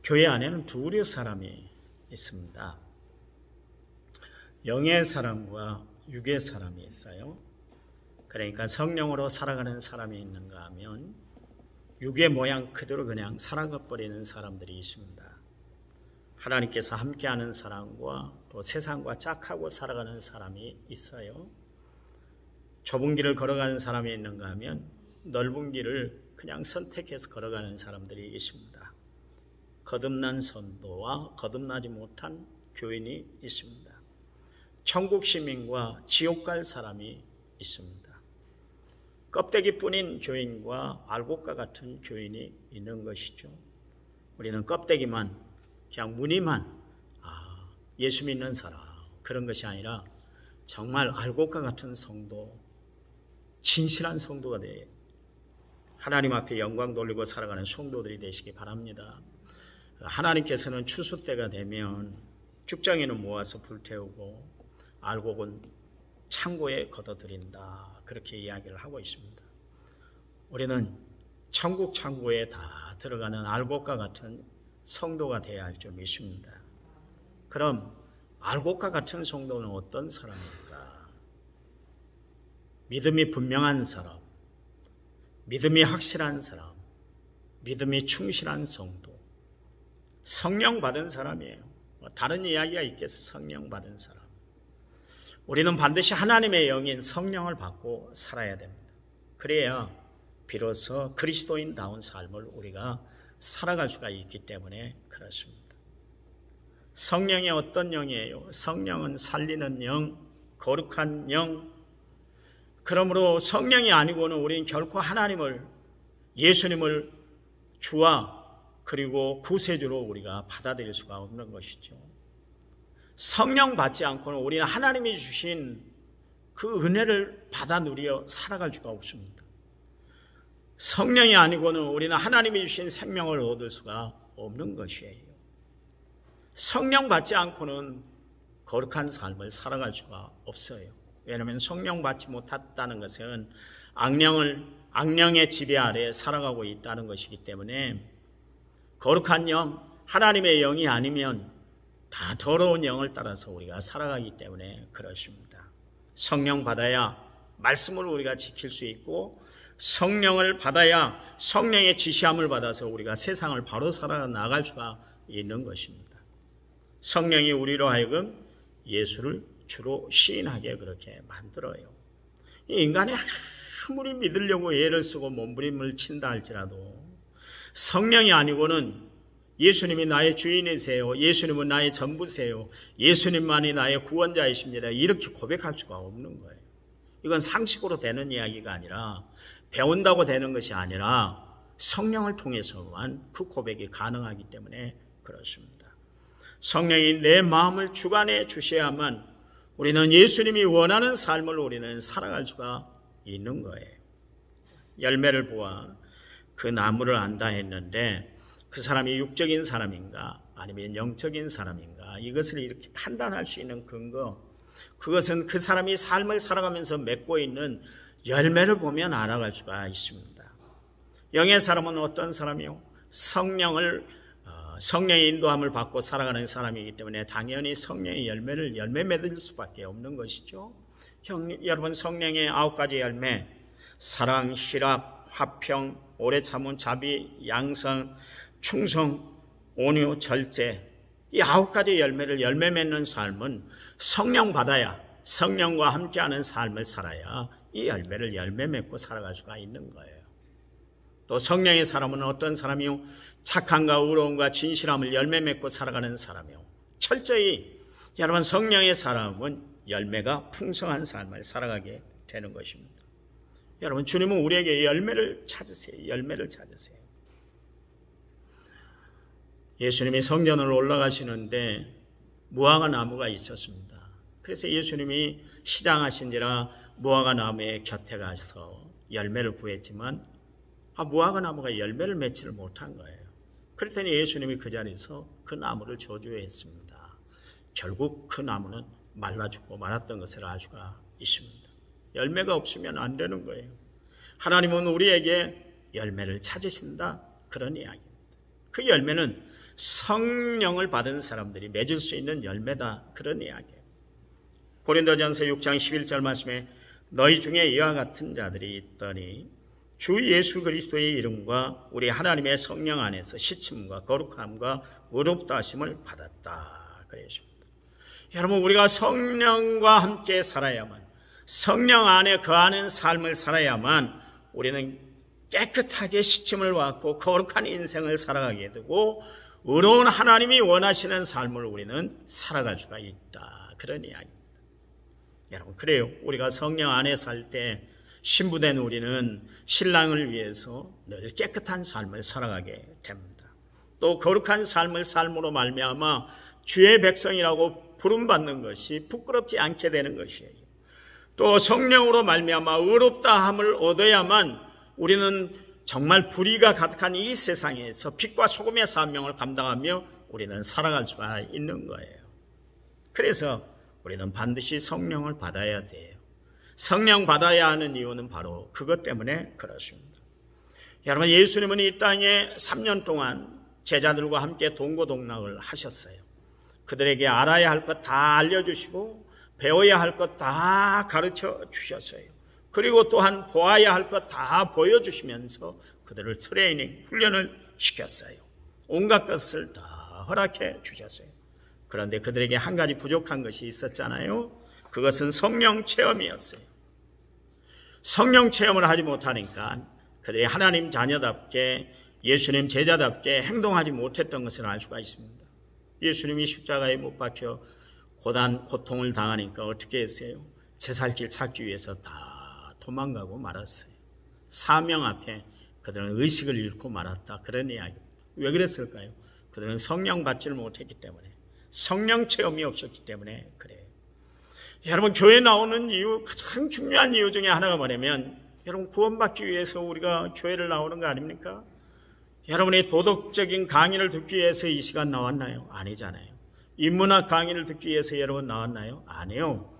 교회 안에는 두 부류의 사람이 있습니다. 영의 사람과 육의 사람이 있어요. 그러니까 성령으로 살아가는 사람이 있는가 하면 육의 모양 그대로 그냥 살아가버리는 사람들이 있습니다. 하나님께서 함께하는 사람과 또 세상과 짝하고 살아가는 사람이 있어요. 좁은 길을 걸어가는 사람이 있는가 하면 넓은 길을 그냥 선택해서 걸어가는 사람들이 있습니다. 거듭난 성도와 거듭나지 못한 교인이 있습니다. 천국 시민과 지옥 갈 사람이 있습니다. 껍데기뿐인 교인과 알곡과 같은 교인이 있는 것이죠. 우리는 껍데기만, 그냥 무늬만 예수 믿는 사람, 그런 것이 아니라 정말 알곡과 같은 성도, 진실한 성도가 돼 하나님 앞에 영광 돌리고 살아가는 성도들이 되시기 바랍니다. 하나님께서는 추수 때가 되면 죽정이는 모아서 불태우고 알곡은 창고에 걷어들인다, 그렇게 이야기를 하고 있습니다. 우리는 천국 창고에 다 들어가는 알곡과 같은 성도가 되어야 할 줄 믿습니다. 그럼 알곡과 같은 성도는 어떤 사람일까? 믿음이 분명한 사람, 믿음이 확실한 사람, 믿음이 충실한 성도, 성령 받은 사람이에요. 다른 이야기가 있겠어. 성령 받은 사람. 우리는 반드시 하나님의 영인 성령을 받고 살아야 됩니다. 그래야 비로소 그리스도인다운 삶을 우리가 살아갈 수가 있기 때문에 그렇습니다. 성령이 어떤 영이에요? 성령은 살리는 영, 거룩한 영. 그러므로 성령이 아니고는 우리는 결코 하나님을, 예수님을 주와 그리고 구세주로 우리가 받아들일 수가 없는 것이죠. 성령 받지 않고는 우리는 하나님이 주신 그 은혜를 받아 누려 살아갈 수가 없습니다. 성령이 아니고는 우리는 하나님이 주신 생명을 얻을 수가 없는 것이에요. 성령 받지 않고는 거룩한 삶을 살아갈 수가 없어요. 왜냐하면 성령 받지 못했다는 것은 악령의 지배 아래 살아가고 있다는 것이기 때문에 거룩한 영, 하나님의 영이 아니면 다 더러운 영을 따라서 우리가 살아가기 때문에 그렇습니다. 성령 받아야 말씀을 우리가 지킬 수 있고, 성령을 받아야 성령의 지시함을 받아서 우리가 세상을 바로 살아나갈 수가 있는 것입니다. 성령이 우리로 하여금 예수를 주로 시인하게 그렇게 만들어요. 이 인간이 아무리 믿으려고 애를 쓰고 몸부림을 친다 할지라도 성령이 아니고는 예수님이 나의 주인이세요, 예수님은 나의 전부세요, 예수님만이 나의 구원자이십니다, 이렇게 고백할 수가 없는 거예요. 이건 상식으로 되는 이야기가 아니라, 배운다고 되는 것이 아니라 성령을 통해서만 그 고백이 가능하기 때문에 그렇습니다. 성령이 내 마음을 주관해 주셔야만 우리는 예수님이 원하는 삶을 우리는 살아갈 수가 있는 거예요. 열매를 보아 그 나무를 안다 했는데 그 사람이 육적인 사람인가 아니면 영적인 사람인가, 이것을 이렇게 판단할 수 있는 근거, 그것은 그 사람이 삶을 살아가면서 맺고 있는 열매를 보면 알아갈 수가 있습니다. 영의 사람은 어떤 사람이요? 성령의 인도함을 받고 살아가는 사람이기 때문에 당연히 성령의 열매 맺을 수밖에 없는 것이죠. 여러분, 성령의 9가지 열매, 사랑, 희락, 화평, 오래 참음, 자비, 양선, 충성, 온유, 절제, 이 9가지 열매를 열매 맺는 삶은 성령 받아야, 성령과 함께하는 삶을 살아야 이 열매를 열매 맺고 살아갈 수가 있는 거예요. 또 성령의 사람은 어떤 사람이요? 착함과 의로움과 진실함을 열매 맺고 살아가는 사람이요. 철저히 여러분, 성령의 사람은 열매가 풍성한 삶을 살아가게 되는 것입니다. 여러분, 주님은 우리에게 열매를 찾으세요. 열매를 찾으세요. 예수님이 성전으로 올라가시는데 무화과 나무가 있었습니다. 그래서 예수님이 시장하신지라 무화과 나무의 곁에 가서 열매를 구했지만 무화과 나무가 열매를 맺지를 못한 거예요. 그랬더니 예수님이 그 자리에서 그 나무를 저주했습니다. 결국 그 나무는 말라 죽고 말았던 것을 알 수가 있습니다. 열매가 없으면 안 되는 거예요. 하나님은 우리에게 열매를 찾으신다, 그런 이야기입니다. 그 열매는 성령을 받은 사람들이 맺을 수 있는 열매다, 그런 이야기예요. 고린도전서 6장 11절 말씀에 너희 중에 이와 같은 자들이 있더니 주 예수 그리스도의 이름과 우리 하나님의 성령 안에서 씻음과 거룩함과 의롭다 하심을 받았다, 그러십니다. 여러분, 우리가 성령과 함께 살아야만, 성령 안에 거하는 삶을 살아야만 우리는 깨끗하게 씻음을 받고 거룩한 인생을 살아가게 되고 의로운 하나님이 원하시는 삶을 우리는 살아갈 수가 있다, 그런 이야기입니다. 여러분, 그래요. 우리가 성령 안에 살 때 신부된 우리는 신랑을 위해서 늘 깨끗한 삶을 살아가게 됩니다. 또 거룩한 삶을 삶으로 말미암아 주의 백성이라고 부름받는 것이 부끄럽지 않게 되는 것이에요. 또 성령으로 말미암아 의롭다함을 얻어야만 우리는 정말 불의가 가득한 이 세상에서 빛과 소금의 사명을 감당하며 우리는 살아갈 수가 있는 거예요. 그래서 우리는 반드시 성령을 받아야 돼요. 성령 받아야 하는 이유는 바로 그것 때문에 그렇습니다. 여러분, 예수님은 이 땅에 3년 동안 제자들과 함께 동고동락을 하셨어요. 그들에게 알아야 할 것 다 알려주시고 배워야 할 것 다 가르쳐 주셨어요. 그리고 또한 보아야 할 것 다 보여주시면서 그들을 트레이닝, 훈련을 시켰어요. 온갖 것을 다 허락해 주셨어요. 그런데 그들에게 한 가지 부족한 것이 있었잖아요. 그것은 성령 체험이었어요. 성령 체험을 하지 못하니까 그들이 하나님 자녀답게, 예수님 제자답게 행동하지 못했던 것을 알 수가 있습니다. 예수님이 십자가에 못 박혀 고통을 당하니까 어떻게 했어요? 제 살 길 찾기 위해서 다 도망가고 말았어요. 사명 앞에 그들은 의식을 잃고 말았다, 그런 이야기입니다. 왜 그랬을까요? 그들은 성령 받지를 못했기 때문에, 성령 체험이 없었기 때문에 그래요. 여러분, 교회 나오는 이유, 가장 중요한 이유 중에 하나가 뭐냐면, 여러분, 구원받기 위해서 우리가 교회를 나오는 거 아닙니까? 여러분이 도덕적인 강의를 듣기 위해서 이 시간 나왔나요? 아니잖아요. 인문학 강의를 듣기 위해서 여러분 나왔나요? 아니요.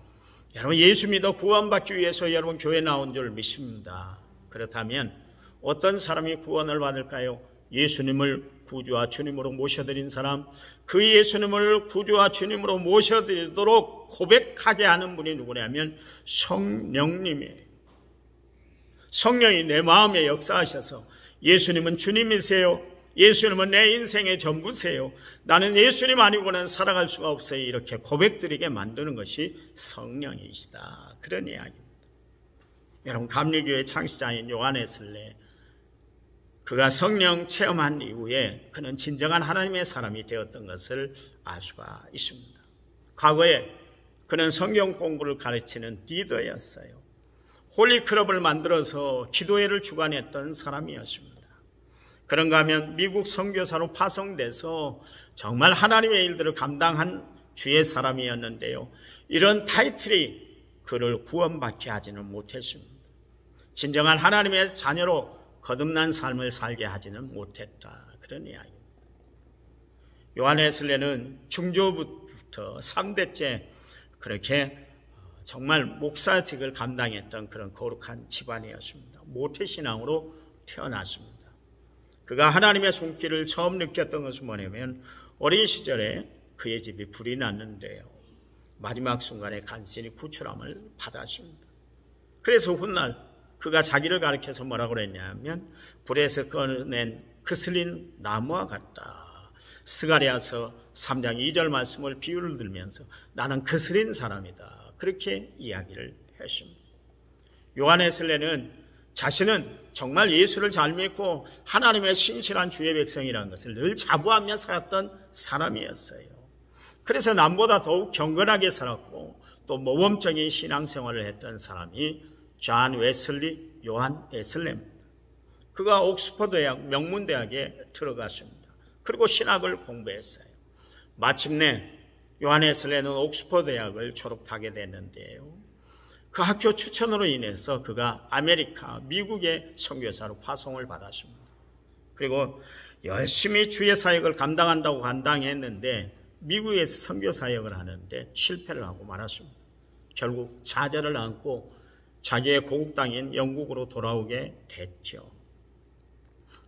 여러분, 예수 믿어 구원받기 위해서 여러분 교회 나온 줄 믿습니다. 그렇다면 어떤 사람이 구원을 받을까요? 예수님을 구주와 주님으로 모셔드린 사람, 그 예수님을 구주와 주님으로 모셔드리도록 고백하게 하는 분이 누구냐면 성령님이에요. 성령이 내 마음에 역사하셔서 예수님은 주님이세요. 예수님은 내 인생의 전부세요. 나는 예수님 아니고는 살아갈 수가 없어요. 이렇게 고백드리게 만드는 것이 성령이시다, 그런 이야기입니다. 여러분, 감리교회 창시자인 요한에슬레, 그가 성령 체험한 이후에 그는 진정한 하나님의 사람이 되었던 것을 알 수가 있습니다. 과거에 그는 성경 공부를 가르치는 리더였어요. 홀리클럽을 만들어서 기도회를 주관했던 사람이었습니다. 그런가 하면 미국 선교사로 파송돼서 정말 하나님의 일들을 감당한 주의 사람이었는데요, 이런 타이틀이 그를 구원받게 하지는 못했습니다. 진정한 하나님의 자녀로 거듭난 삶을 살게 하지는 못했다, 그런 이야기입니다. 요한에슬레는 중조부터 3대째 그렇게 정말 목사직을 감당했던 그런 거룩한 집안이었습니다. 모태신앙으로 태어났습니다. 그가 하나님의 손길을 처음 느꼈던 것은 뭐냐면 어린 시절에 그의 집이 불이 났는데요, 마지막 순간에 간신히 구출함을 받았습니다. 그래서 훗날 그가 자기를 가리켜서 뭐라고 그랬냐면 불에서 꺼낸 그슬린 나무와 같다. 스가랴서 3장 2절 말씀을 비유를 들면서 나는 그슬린 사람이다, 그렇게 이야기를 했습니다. 요한에슬레는 자신은 정말 예수를 잘 믿고 하나님의 신실한 주의 백성이라는 것을 늘 자부하며 살았던 사람이었어요. 그래서 남보다 더욱 경건하게 살았고 또 모범적인 신앙생활을 했던 사람이 존 웨슬리 요한 에슬레입니다. 그가 옥스퍼드 대학 명문대학에 들어갔습니다. 그리고 신학을 공부했어요. 마침내 요한 에슬레는 옥스퍼드 대학을 졸업하게 됐는데요, 그 학교 추천으로 인해서 그가 아메리카, 미국의 선교사로 파송을 받았습니다. 그리고 열심히 주의 사역을 감당한다고 감당했는데 미국에서 선교 사역을 하는데 실패를 하고 말았습니다. 결국 좌절을 안고 자기의 고국 땅인 영국으로 돌아오게 됐죠.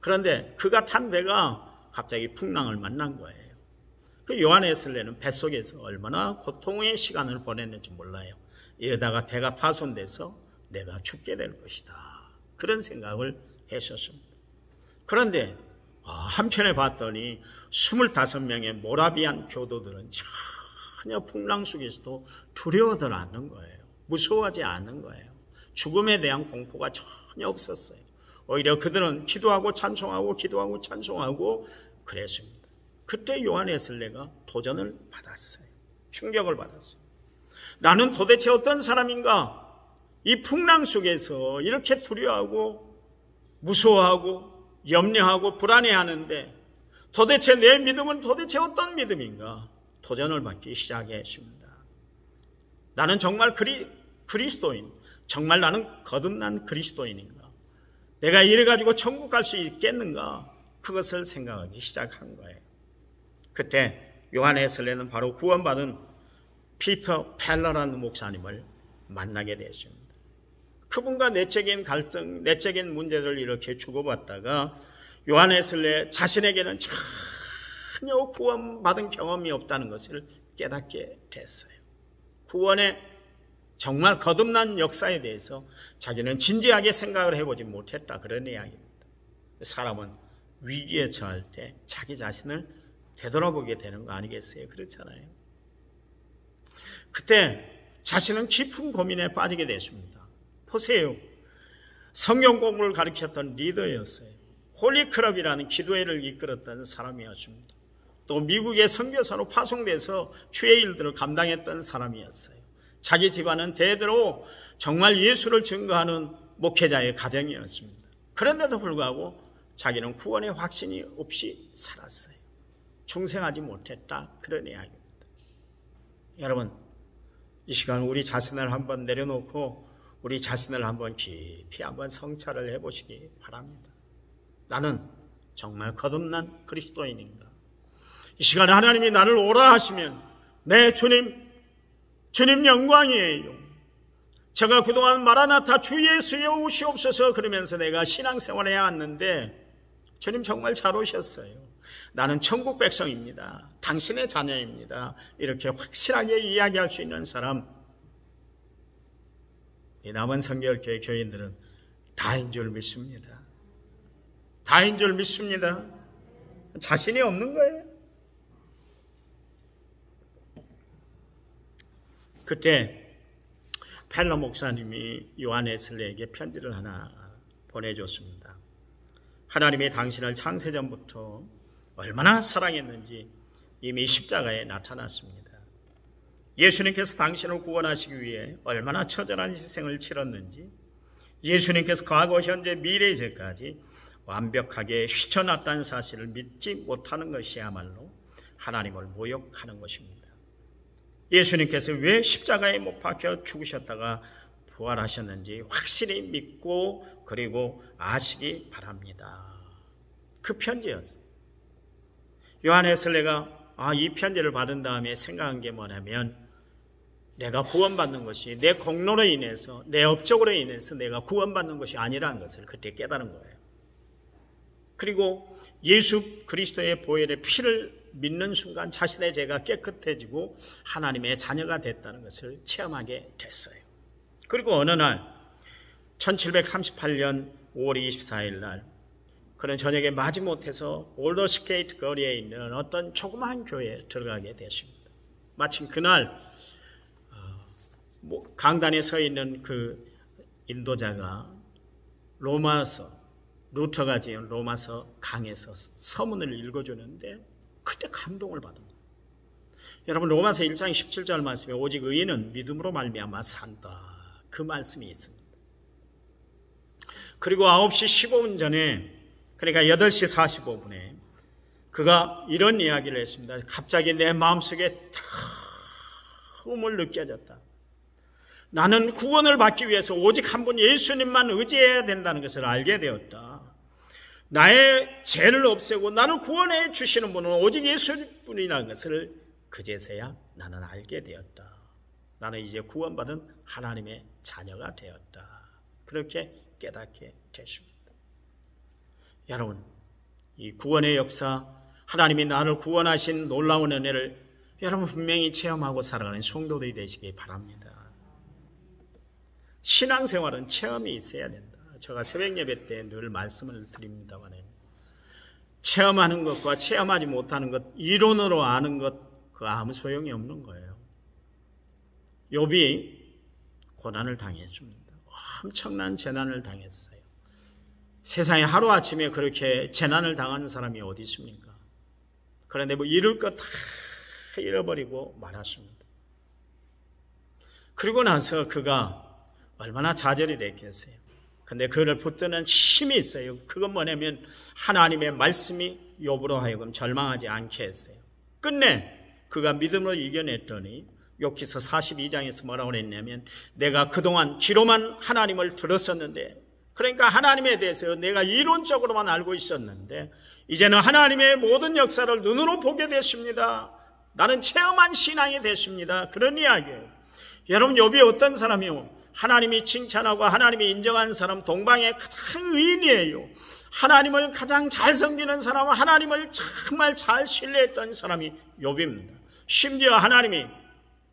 그런데 그가 탄 배가 갑자기 풍랑을 만난 거예요. 그 요한에슬레는 뱃속에서 얼마나 고통의 시간을 보냈는지 몰라요. 이러다가 배가 파손돼서 내가 죽게 될 것이다, 그런 생각을 했었습니다. 그런데 한편에 봤더니 25명의 모라비안 교도들은 전혀 풍랑 속에서도 두려워들 않는 거예요. 무서워하지 않는 거예요. 죽음에 대한 공포가 전혀 없었어요. 오히려 그들은 기도하고 찬송하고 기도하고 찬송하고 그랬습니다. 그때 요한에슬레가 도전을 받았어요. 충격을 받았어요. 나는 도대체 어떤 사람인가? 이 풍랑 속에서 이렇게 두려워하고 무서워하고 염려하고 불안해하는데 도대체 내 믿음은 도대체 어떤 믿음인가? 도전을 받기 시작했습니다. 나는 정말 그리스도인, 정말 나는 거듭난 그리스도인인가? 내가 이래가지고 천국 갈 수 있겠는가? 그것을 생각하기 시작한 거예요. 그때 요한에슬레는 바로 구원받은 피터 펠러라는 목사님을 만나게 되었습니다. 그분과 내적인 갈등, 내적인 문제를 이렇게 주고받다가 요한에슬레 자신에게는 전혀 구원받은 경험이 없다는 것을 깨닫게 됐어요. 구원의 정말 거듭난 역사에 대해서 자기는 진지하게 생각을 해보지 못했다, 그런 이야기입니다. 사람은 위기에 처할 때 자기 자신을 되돌아보게 되는 거 아니겠어요? 그렇잖아요. 그때 자신은 깊은 고민에 빠지게 됐습니다. 보세요. 성경 공부를 가르쳤던 리더였어요. 홀리클럽이라는 기도회를 이끌었던 사람이었습니다. 또 미국의 선교사로 파송돼서 주의 일들을 감당했던 사람이었어요. 자기 집안은 대대로 정말 예수를 증거하는 목회자의 가정이었습니다. 그런데도 불구하고 자기는 구원의 확신이 없이 살았어요. 중생하지 못했다, 그런 이야기입니다. 여러분, 이 시간 우리 자신을 한번 내려놓고 우리 자신을 한번 깊이 한번 성찰을 해보시기 바랍니다. 나는 정말 거듭난 그리스도인인가? 이 시간에 하나님이 나를 오라 하시면 네, 주님 영광이에요. 제가 그동안 마라나타 주 예수여 오시옵소서 그러면서 내가 신앙생활을 해왔는데 주님 정말 잘 오셨어요. 나는 천국 백성입니다. 당신의 자녀입니다. 이렇게 확실하게 이야기할 수 있는 사람, 이 남은 성결교회 교인들은 다인 줄 믿습니다. 다인 줄 믿습니다. 자신이 없는 거예요. 그때 펠러 목사님이 요한에슬레에게 편지를 하나 보내줬습니다. 하나님이 당신을 창세전부터 얼마나 사랑했는지 이미 십자가에 나타났습니다. 예수님께서 당신을 구원하시기 위해 얼마나 처절한 희생을 치렀는지, 예수님께서 과거, 현재, 미래 제까지 완벽하게 휘쳐놨다는 사실을 믿지 못하는 것이야말로 하나님을 모욕하는 것입니다. 예수님께서 왜 십자가에 못 박혀 죽으셨다가 부활하셨는지 확실히 믿고 그리고 아시기 바랍니다. 그 편지였어요. 요한에슬레가 이 편지를 받은 다음에 생각한 게 뭐냐면, 내가 구원받는 것이 내 공로로 인해서, 내 업적으로 인해서 내가 구원받는 것이 아니라는 것을 그때 깨달은 거예요. 그리고 예수 그리스도의 보혈의 피를 믿는 순간 자신의 죄가 깨끗해지고 하나님의 자녀가 됐다는 것을 체험하게 됐어요. 그리고 어느 날 1738년 5월 24일 날 그는 저녁에 마지못해서 올더스케이트 거리에 있는 어떤 조그마한 교회에 들어가게 됐습니다. 마침 그날 강단에 서 있는 그 인도자가 루터가 지은 로마서 강에서 서문을 읽어주는데 그때 감동을 받은 거예요. 여러분, 로마서 1장 17절 말씀에 오직 의인은 믿음으로 말미암아 산다, 그 말씀이 있습니다. 그리고 9시 15분 전에, 그러니까 8시 45분에 그가 이런 이야기를 했습니다. 갑자기 내 마음속에 탁음을 느껴졌다. 나는 구원을 받기 위해서 오직 한 분 예수님만 의지해야 된다는 것을 알게 되었다. 나의 죄를 없애고 나를 구원해 주시는 분은 오직 예수님뿐이라는 것을 그제서야 나는 알게 되었다. 나는 이제 구원받은 하나님의 자녀가 되었다. 그렇게 깨닫게 됐습니다. 여러분, 이 구원의 역사, 하나님이 나를 구원하신 놀라운 은혜를 여러분 분명히 체험하고 살아가는 성도들이 되시기 바랍니다. 신앙생활은 체험이 있어야 된다. 제가 새벽 예배 때 늘 말씀을 드립니다만, 체험하는 것과 체험하지 못하는 것, 이론으로 아는 것, 그 아무 소용이 없는 거예요. 욥이 고난을 당했습니다. 엄청난 재난을 당했어요. 세상에 하루아침에 그렇게 재난을 당하는 사람이 어디 있습니까? 그런데 뭐 잃을 것 다 잃어버리고 말았습니다. 그리고 나서 그가 얼마나 좌절이 됐겠어요. 근데 그를 붙드는 힘이 있어요. 그건 뭐냐면 하나님의 말씀이 욥으로 하여금 절망하지 않게 했어요. 끝내 그가 믿음으로 이겨냈더니 욥기서 42장에서 뭐라고 했냐면, 내가 그동안 귀로만 하나님을 들었었는데, 그러니까 하나님에 대해서 내가 이론적으로만 알고 있었는데 이제는 하나님의 모든 역사를 눈으로 보게 됐습니다. 나는 체험한 신앙이 됐습니다. 그런 이야기예요. 여러분, 욥이 어떤 사람이요? 하나님이 칭찬하고 하나님이 인정한 사람, 동방의 가장 의인이에요. 하나님을 가장 잘 섬기는 사람은 하나님을 정말 잘 신뢰했던 사람이 욥입니다. 심지어 하나님이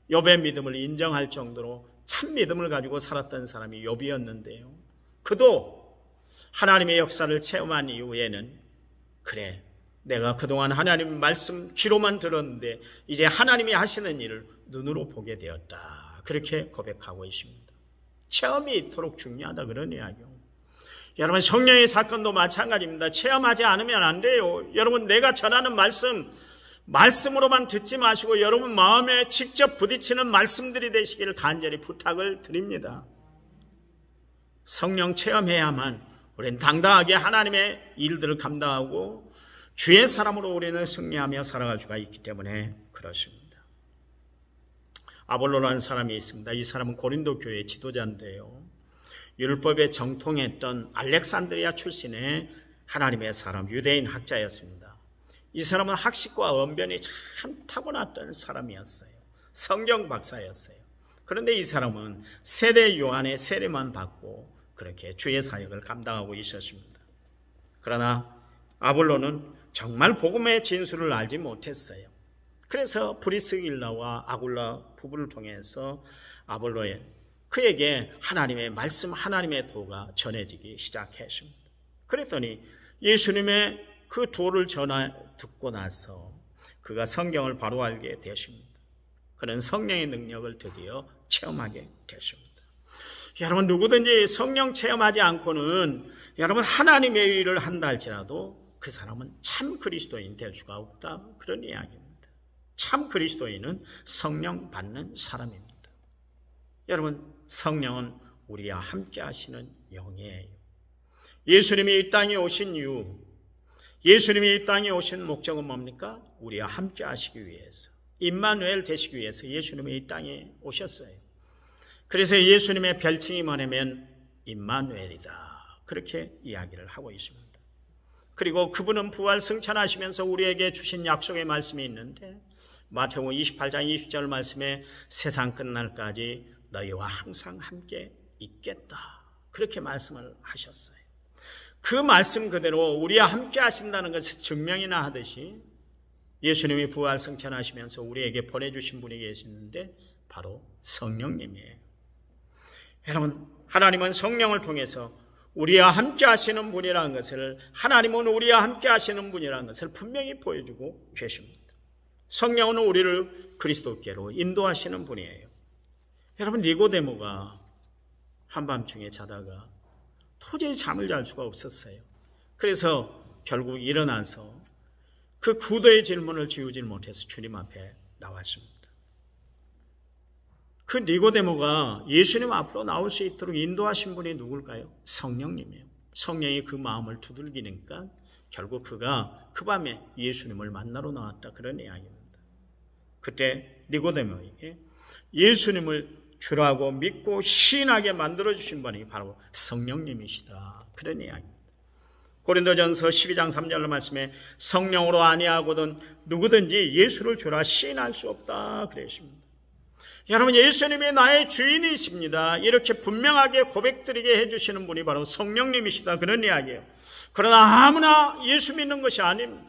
욥의 믿음을 인정할 정도로 참 믿음을 가지고 살았던 사람이 욥이었는데요. 그도 하나님의 역사를 체험한 이후에는, 그래, 내가 그동안 하나님 말씀 귀로만 들었는데 이제 하나님이 하시는 일을 눈으로 보게 되었다. 그렇게 고백하고 있습니다. 체험이 있도록 중요하다, 그런 이야기요. 여러분, 성령의 사건도 마찬가지입니다. 체험하지 않으면 안 돼요. 여러분, 내가 전하는 말씀으로만 듣지 마시고 여러분 마음에 직접 부딪히는 말씀들이 되시기를 간절히 부탁을 드립니다. 성령 체험해야만 우리는 당당하게 하나님의 일들을 감당하고 주의 사람으로 우리는 승리하며 살아갈 수가 있기 때문에 그렇습니다. 아볼로라는 사람이 있습니다. 이 사람은 고린도 교회 지도자인데요. 율법에 정통했던 알렉산드리아 출신의 하나님의 사람, 유대인 학자였습니다. 이 사람은 학식과 언변이 참 타고났던 사람이었어요. 성경 박사였어요. 그런데 이 사람은 세례 요한의 세례만 받고 그렇게 주의 사역을 감당하고 있었습니다. 그러나 아볼로는 정말 복음의 진수를 알지 못했어요. 그래서 브리스길라와 아굴라 부부를 통해서 그에게 하나님의 말씀, 하나님의 도가 전해지기 시작했습니다. 그랬더니 예수님의 그 도를 듣고 나서 그가 성경을 바로 알게 되십니다. 그는 성령의 능력을 드디어 체험하게 됐습니다. 여러분, 누구든지 성령 체험하지 않고는 여러분 하나님의 일을 한다 할지라도 그 사람은 참 그리스도인 될 수가 없다, 그런 이야기입니다. 참 그리스도인은 성령 받는 사람입니다. 여러분, 성령은 우리와 함께 하시는 영이에요. 예수님이 이 땅에 오신 이유, 예수님이 이 땅에 오신 목적은 뭡니까? 우리와 함께 하시기 위해서, 임마누엘 되시기 위해서 예수님이 이 땅에 오셨어요. 그래서 예수님의 별칭이 뭐냐면 임마누엘이다, 그렇게 이야기를 하고 있습니다. 그리고 그분은 부활 승천하시면서 우리에게 주신 약속의 말씀이 있는데, 마태복음 28장 20절 말씀에 세상 끝날까지 너희와 항상 함께 있겠다, 그렇게 말씀을 하셨어요. 그 말씀 그대로 우리와 함께 하신다는 것을 증명이나 하듯이 예수님이 부활 승천하시면서 우리에게 보내주신 분이 계시는데 바로 성령님이에요. 여러분, 하나님은 성령을 통해서 우리와 함께 하시는 분이라는 것을, 하나님은 우리와 함께 하시는 분이라는 것을 분명히 보여주고 계십니다. 성령은 우리를 그리스도께로 인도하시는 분이에요. 여러분, 니고데모가 한밤중에 자다가 도저히 잠을 잘 수가 없었어요. 그래서 결국 일어나서 그 구도의 질문을 지우질 못해서 주님 앞에 나왔습니다. 그 니고데모가 예수님 앞으로 나올 수 있도록 인도하신 분이 누굴까요? 성령님이에요. 성령이 그 마음을 두들기니까 결국 그가 그 밤에 예수님을 만나러 나왔다, 그런 이야기입니다. 그때 니고데모에게 예수님을 주라고 믿고 시인하게 만들어주신 분이 바로 성령님이시다, 그런 이야기입니다. 고린도전서 12장 3절 말씀에 성령으로 아니하고는 누구든지 예수를 주라 시인할 수 없다, 그랬습니다. 여러분, 예수님이 나의 주인이십니다, 이렇게 분명하게 고백드리게 해주시는 분이 바로 성령님이시다, 그런 이야기예요. 그러나 아무나 예수 믿는 것이 아닙니다.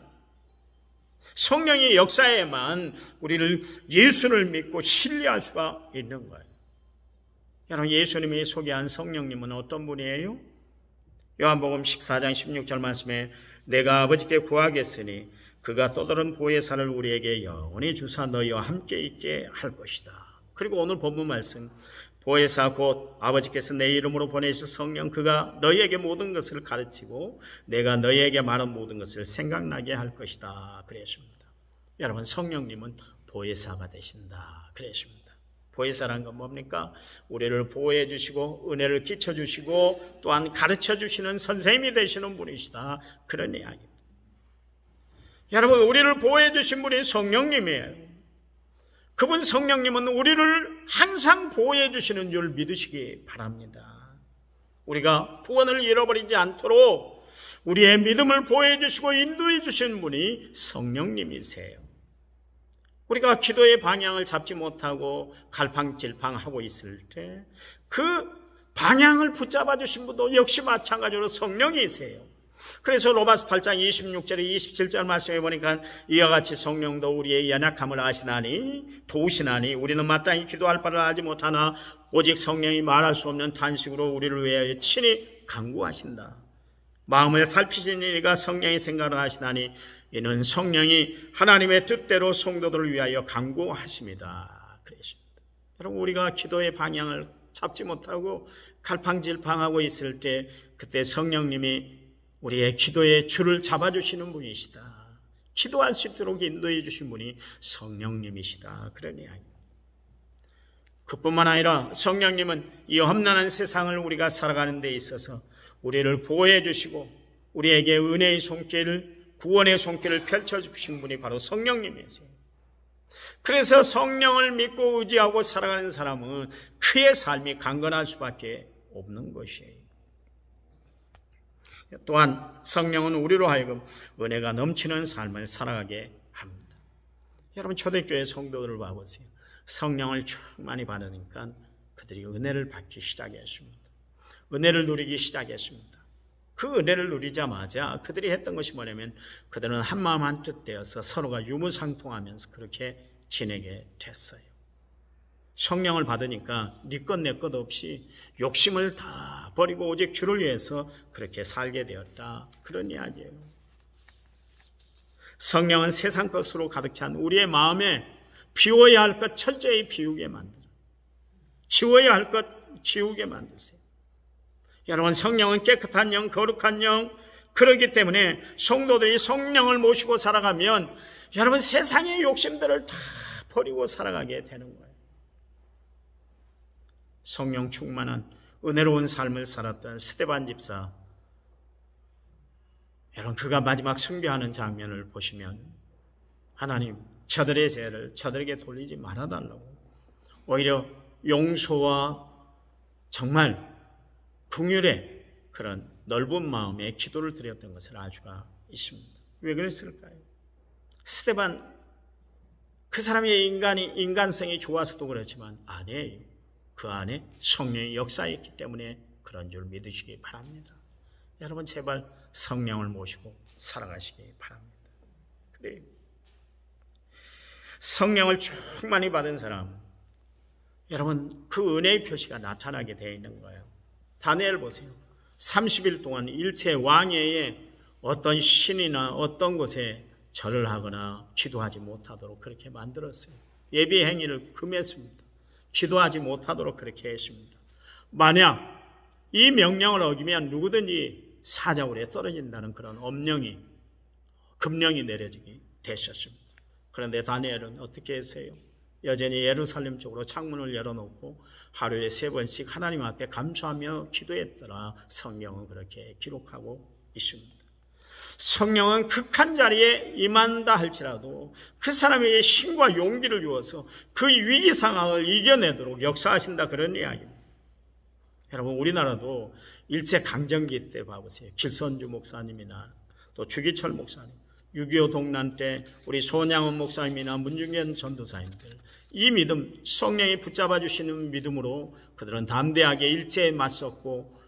성령의 역사에만 우리를 예수를 믿고 신뢰할 수가 있는 거예요. 여러분, 예수님이 소개한 성령님은 어떤 분이에요? 요한복음 14장 16절 말씀에 내가 아버지께 구하겠으니 그가 또 다른 보혜사를 우리에게 영원히 주사 너희와 함께 있게 할 것이다. 그리고 오늘 본문 말씀, 보혜사 곧 아버지께서 내 이름으로 보내실 성령, 그가 너희에게 모든 것을 가르치고 내가 너희에게 말한 모든 것을 생각나게 할 것이다 그랬습니다. 여러분, 성령님은 보혜사가 되신다 그랬습니다. 보혜사란 건 뭡니까? 우리를 보호해 주시고 은혜를 끼쳐 주시고 또한 가르쳐 주시는 선생님이 되시는 분이시다, 그런 이야기입니다. 여러분, 우리를 보호해 주신 분이 성령님이에요. 그분 성령님은 우리를 항상 보호해 주시는 줄 믿으시기 바랍니다. 우리가 구원을 잃어버리지 않도록 우리의 믿음을 보호해 주시고 인도해 주시는 분이 성령님이세요. 우리가 기도의 방향을 잡지 못하고 갈팡질팡하고 있을 때 그 방향을 붙잡아 주신 분도 역시 마찬가지로 성령이세요. 그래서 로마서 8장 26절 27절 말씀해 보니까 이와 같이 성령도 우리의 연약함을 아시나니 도우시나니 우리는 마땅히 기도할 바를 알지 못하나 오직 성령이 말할 수 없는 탄식으로 우리를 위하여 친히 간구하신다. 마음을 살피시는 이가 성령의 생각을 하시나니 이는 성령이 하나님의 뜻대로 성도들을 위하여 간구하십니다. 그러십니다. 여러분, 우리가 기도의 방향을 잡지 못하고 갈팡질팡하고 있을 때 그때 성령님이 우리의 기도의 줄을 잡아주시는 분이시다. 기도할 수 있도록 인도해 주신 분이 성령님이시다, 그런 이야기입니다. 그뿐만 아니라 성령님은 이 험난한 세상을 우리가 살아가는 데 있어서 우리를 보호해 주시고 우리에게 은혜의 손길을, 구원의 손길을 펼쳐주신 분이 바로 성령님이세요. 그래서 성령을 믿고 의지하고 살아가는 사람은 그의 삶이 강건할 수밖에 없는 것이에요. 또한 성령은 우리로 하여금 은혜가 넘치는 삶을 살아가게 합니다. 여러분, 초대교회 성도들을 봐보세요. 성령을 충만히 받으니까 그들이 은혜를 받기 시작했습니다. 은혜를 누리기 시작했습니다. 그 은혜를 누리자마자 그들이 했던 것이 뭐냐면 그들은 한마음 한뜻 되어서 서로가 유무상통하면서 그렇게 지내게 됐어요. 성령을 받으니까 네 것 내 것 없이 욕심을 다 버리고 오직 주를 위해서 그렇게 살게 되었다, 그런 이야기예요. 성령은 세상 것으로 가득 찬 우리의 마음에 비워야 할 것 철저히 비우게 만들어, 지워야 할 것 지우게 만드세요. 여러분, 성령은 깨끗한 영, 거룩한 영, 그렇기 때문에 성도들이 성령을 모시고 살아가면 여러분 세상의 욕심들을 다 버리고 살아가게 되는 거예요. 성령 충만한 은혜로운 삶을 살았던 스데반 집사, 여러분 그가 마지막 숭배하는 장면을 보시면 하나님, 저들의 죄를 저들에게 돌리지 말아달라고 오히려 용서와 정말 긍휼의 그런 넓은 마음의 기도를 드렸던 것을 알 수가 있습니다. 왜 그랬을까요? 스데반, 그 사람의 인간성이 좋아서도 그렇지만 아니에요. 그 안에 성령의 역사였기 때문에 그런 줄 믿으시기 바랍니다. 여러분, 제발 성령을 모시고 살아가시기 바랍니다. 그래요. 성령을 충만히 받은 사람, 여러분 그 은혜의 표시가 나타나게 되어 있는 거예요. 다니엘 보세요. 30일 동안 일체 왕회에 어떤 신이나 어떤 곳에 절을 하거나 기도하지 못하도록 그렇게 만들었어요. 예배 행위를 금했습니다. 기도하지 못하도록 그렇게 했습니다. 만약 이 명령을 어기면 누구든지 사자굴에 떨어진다는 그런 엄령이, 금령이 내려지게 되셨습니다. 그런데 다니엘은 어떻게 했어요? 여전히 예루살렘 쪽으로 창문을 열어놓고 하루에 3번씩 하나님 앞에 감사하며 기도했더라. 성경은 그렇게 기록하고 있습니다. 성령은 극한 자리에 임한다 할지라도 그 사람에게 힘과 용기를 주어서 그 위기 상황을 이겨내도록 역사하신다, 그런 이야기입니다. 여러분, 우리나라도 일제 강점기 때 봐보세요. 길선주 목사님이나 또 주기철 목사님, 6.25 동란 때 우리 손양원 목사님이나 문중현 전도사님들, 이 믿음, 성령이 붙잡아 주시는 믿음으로 그들은 담대하게 일제에 맞섰고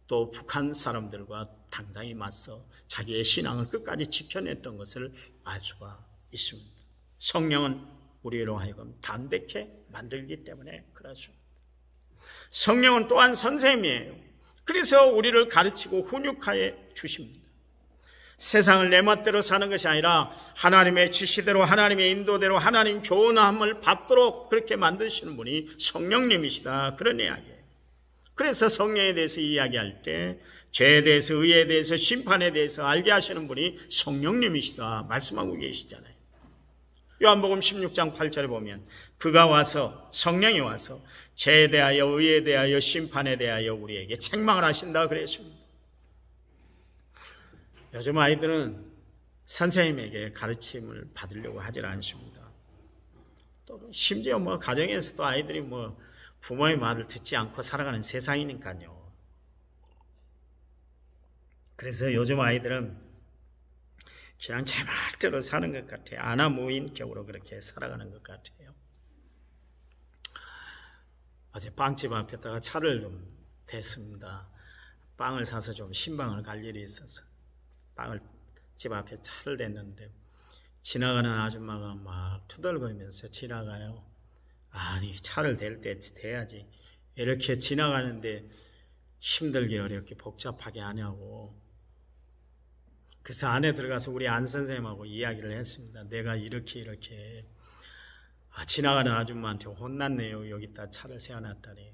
또 북한 사람들과 당당히 맞서 자기의 신앙을 끝까지 지켜냈던 것을 알 수가 있습니다. 성령은 우리로 하여금 담대케 만들기 때문에 그렇습니다. 성령은 또한 선생님이에요. 그래서 우리를 가르치고 훈육하여 주십니다. 세상을 내 멋대로 사는 것이 아니라 하나님의 지시대로, 하나님의 인도대로, 하나님 교훈함을 받도록 그렇게 만드시는 분이 성령님이시다, 그런 이야기예요. 그래서 성령에 대해서 이야기할 때 죄에 대해서, 의에 대해서, 심판에 대해서 알게 하시는 분이 성령님이시다 말씀하고 계시잖아요. 요한복음 16장 8절에 보면 그가 와서, 성령이 와서 죄에 대하여, 의에 대하여, 심판에 대하여 우리에게 책망을 하신다 그랬습니다. 요즘 아이들은 선생님에게 가르침을 받으려고 하질 않습니다. 또 심지어 가정에서도 아이들이 부모의 말을 듣지 않고 살아가는 세상이니까요. 그래서 요즘 아이들은 그냥 제 말대로 사는 것 같아요. 아나무인격으로 그렇게 살아가는 것 같아요. 어제 빵집 앞에다가 차를 좀 댔습니다. 빵을 사서 좀 신방을 갈 일이 있어서 빵을 집 앞에 차를 댔는데 지나가는 아줌마가 막 투덜거리면서 지나가요. 아니, 차를 댈 때 대야지 이렇게 지나가는데 힘들게 어렵게 복잡하게 하냐고. 그래서 안에 들어가서 우리 안 선생님하고 이야기를 했습니다. 내가 이렇게 지나가는 아줌마한테 혼났네요. 여기다 차를 세워놨다니.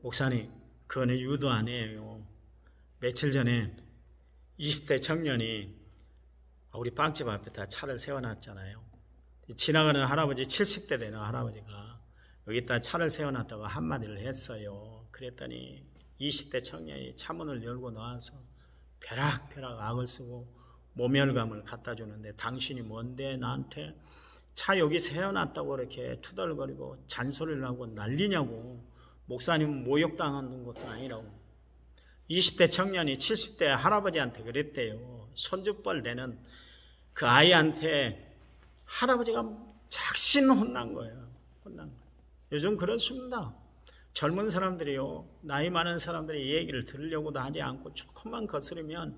목사님, 그거는 유도 아니에요. 며칠 전에 20대 청년이 우리 빵집 앞에다 차를 세워놨잖아요. 지나가는 할아버지, 70대 되는 할아버지가 여기다 차를 세워놨다고 한마디를 했어요. 그랬더니 20대 청년이 차문을 열고 나와서 벼락벼락 악을 쓰고 모멸감을 갖다 주는데, 당신이 뭔데 나한테 차 여기 세워놨다고 이렇게 투덜거리고 잔소리를 하고 난리냐고. 목사님은 모욕당하는 것도 아니라고. 20대 청년이 70대 할아버지한테 그랬대요. 손주뻘 되는 그 아이한테 할아버지가 작신 혼난 거예요. 요즘 그렇습니다. 젊은 사람들이요, 나이 많은 사람들이 이 얘기를 들으려고도 하지 않고 조금만 거스르면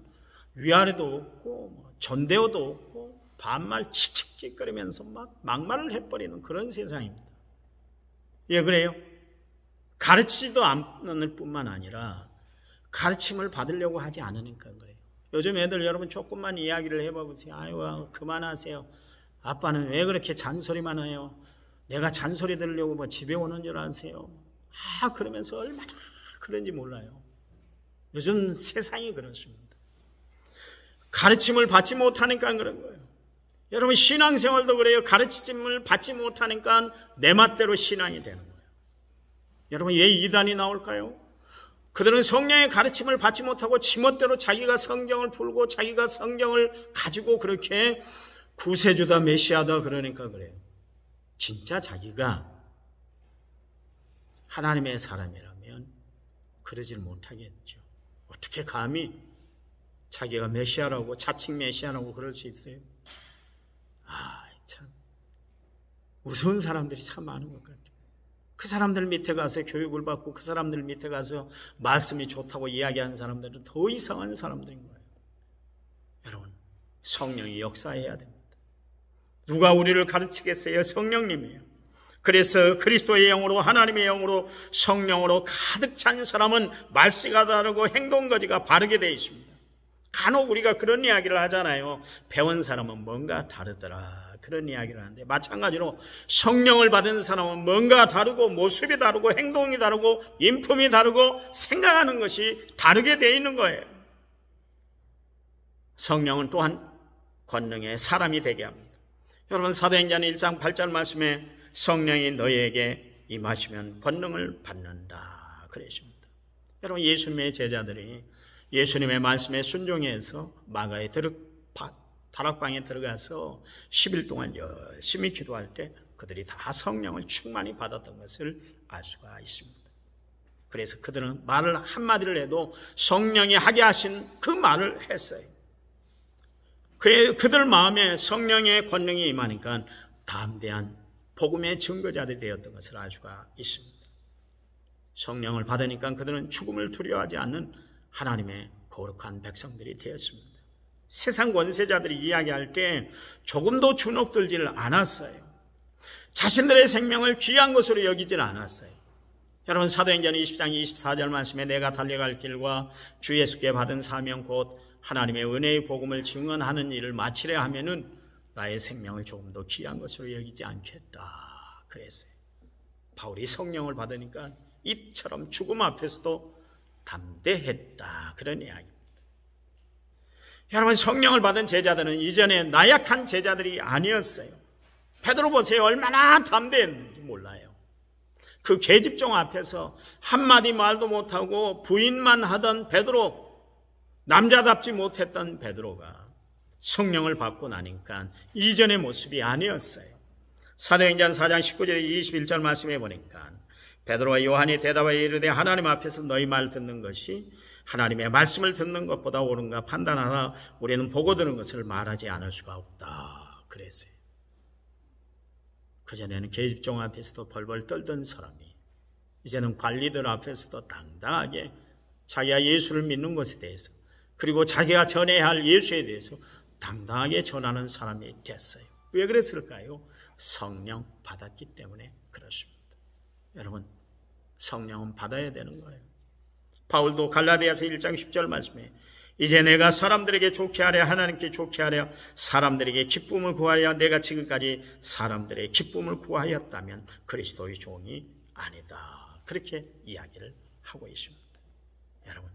위아래도 없고 전대어도 없고 반말 칙칙거리면서 막 막말을 해버리는 그런 세상입니다. 예, 그래요? 가르치지도 않을 뿐만 아니라 가르침을 받으려고 하지 않으니까 그래요. 요즘 애들 여러분 조금만 이야기를 해봐보세요. 아유, 그만하세요. 아빠는 왜 그렇게 잔소리만 해요? 내가 잔소리 들으려고 집에 오는 줄 아세요? 그러면서 얼마나 그런지 몰라요. 요즘 세상이 그렇습니다. 가르침을 받지 못하니까 그런 거예요. 여러분, 신앙생활도 그래요. 가르침을 받지 못하니까 내 맛대로 신앙이 되는 거예요. 여러분, 왜 이단이 나올까요? 그들은 성령의 가르침을 받지 못하고 지멋대로 자기가 성경을 풀고 자기가 성경을 가지고 그렇게 구세주다 메시아다 그러니까 그래요. 진짜 자기가 하나님의 사람이라면 그러질 못하겠죠. 어떻게 감히 자기가 메시아라고, 자칭 메시아라고 그럴 수 있어요? 참 우스운 사람들이 참 많은 것 같아요. 그 사람들 밑에 가서 교육을 받고 그 사람들 밑에 가서 말씀이 좋다고 이야기하는 사람들은 더 이상한 사람들인 거예요. 여러분, 성령이 역사해야 됩니다. 누가 우리를 가르치겠어요? 성령님이에요. 그래서 그리스도의 영으로, 하나님의 영으로, 성령으로 가득 찬 사람은 말씨가 다르고 행동거지가 바르게 되어 있습니다. 간혹 우리가 그런 이야기를 하잖아요. 배운 사람은 뭔가 다르더라, 그런 이야기를 하는데, 마찬가지로 성령을 받은 사람은 뭔가 다르고 모습이 다르고 행동이 다르고 인품이 다르고 생각하는 것이 다르게 되어 있는 거예요. 성령은 또한 권능의 사람이 되게 합니다. 여러분, 사도행전 1장 8절 말씀에 성령이 너희에게 임하시면 권능을 받는다 그랬습니다. 여러분, 예수님의 제자들이 예수님의 말씀에 순종해서 마가의 다락방에 들어가서 10일 동안 열심히 기도할 때 그들이 다 성령을 충만히 받았던 것을 알 수가 있습니다. 그래서 그들은 말을 한마디를 해도 성령이 하게 하신 그 말을 했어요. 그들 마음에 성령의 권능이 임하니까 담대한 복음의 증거자들이 되었던 것을 알 수가 있습니다. 성령을 받으니까 그들은 죽음을 두려워하지 않는 하나님의 거룩한 백성들이 되었습니다. 세상 권세자들이 이야기할 때 조금도 주눅들지를 않았어요. 자신들의 생명을 귀한 것으로 여기질 않았어요. 여러분, 사도행전 20장 24절 말씀에 내가 달려갈 길과 주 예수께 받은 사명 곧 하나님의 은혜의 복음을 증언하는 일을 마치려 하면은 나의 생명을 조금도 귀한 것으로 여기지 않겠다 그랬어요. 바울이 성령을 받으니까 이처럼 죽음 앞에서도 담대했다, 그런 이야기입니다. 여러분, 성령을 받은 제자들은 이전에 나약한 제자들이 아니었어요. 베드로 보세요. 얼마나 담대했는지 몰라요. 그 계집종 앞에서 한마디 말도 못하고 부인만 하던 베드로, 남자답지 못했던 베드로가 성령을 받고 나니까 이전의 모습이 아니었어요. 사도행전 4장 19절 21절 말씀해 보니까 베드로와 요한이 대답하여 이르되 하나님 앞에서 너희 말 듣는 것이 하나님의 말씀을 듣는 것보다 옳은가 판단하라. 우리는 보고 들은 것을 말하지 않을 수가 없다 그랬어요. 그전에는 계집종 앞에서도 벌벌 떨던 사람이 이제는 관리들 앞에서도 당당하게 자기가 예수를 믿는 것에 대해서, 그리고 자기가 전해야 할 예수에 대해서 당당하게 전하는 사람이 됐어요. 왜 그랬을까요? 성령 받았기 때문에 그렇습니다. 여러분, 성령은 받아야 되는 거예요. 바울도 갈라디아서 1장 10절 말씀에 이제 내가 사람들에게 좋게 하려 하나님께 좋게 하려 사람들에게 기쁨을 구하여 내가 지금까지 사람들의 기쁨을 구하였다면 그리스도의 종이 아니다, 그렇게 이야기를 하고 있습니다. 여러분,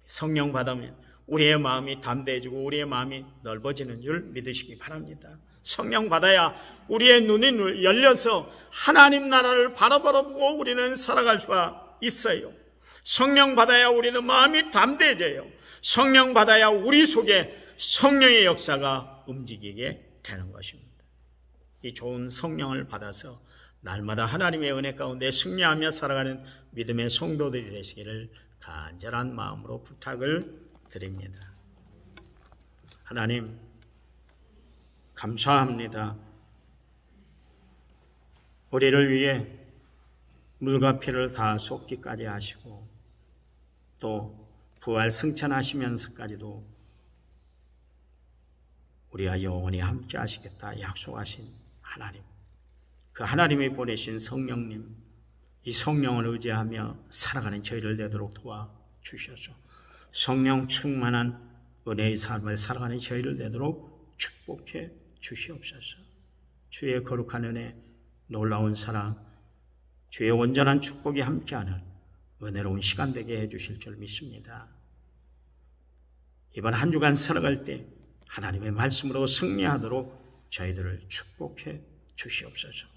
성령 받으면 우리의 마음이 담대해지고 우리의 마음이 넓어지는 줄 믿으시기 바랍니다. 성령 받아야 우리의 눈이 열려서 하나님 나라를 바라보고 우리는 살아갈 수가 있어요. 성령 받아야 우리는 마음이 담대해져요. 성령 받아야 우리 속에 성령의 역사가 움직이게 되는 것입니다. 이 좋은 성령을 받아서 날마다 하나님의 은혜 가운데 승리하며 살아가는 믿음의 성도들이 되시기를 간절한 마음으로 부탁을 드립니다. 하나님, 감사합니다. 우리를 위해 물과 피를 다 쏟기까지 하시고 또 부활 승천하시면서까지도 우리와 영원히 함께 하시겠다 약속하신 하나님, 그 하나님이 보내신 성령님, 이 성령을 의지하며 살아가는 저희를 되도록 도와주셔서 성령 충만한 은혜의 삶을 살아가는 저희를 되도록 축복해 주시옵소서. 주의 거룩한 은혜, 놀라운 사랑, 주의 온전한 축복이 함께하는 은혜로운 시간 되게 해주실 줄 믿습니다. 이번 한 주간 살아갈 때 하나님의 말씀으로 승리하도록 저희들을 축복해 주시옵소서.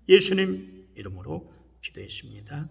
예수님 이름으로 기도했습니다.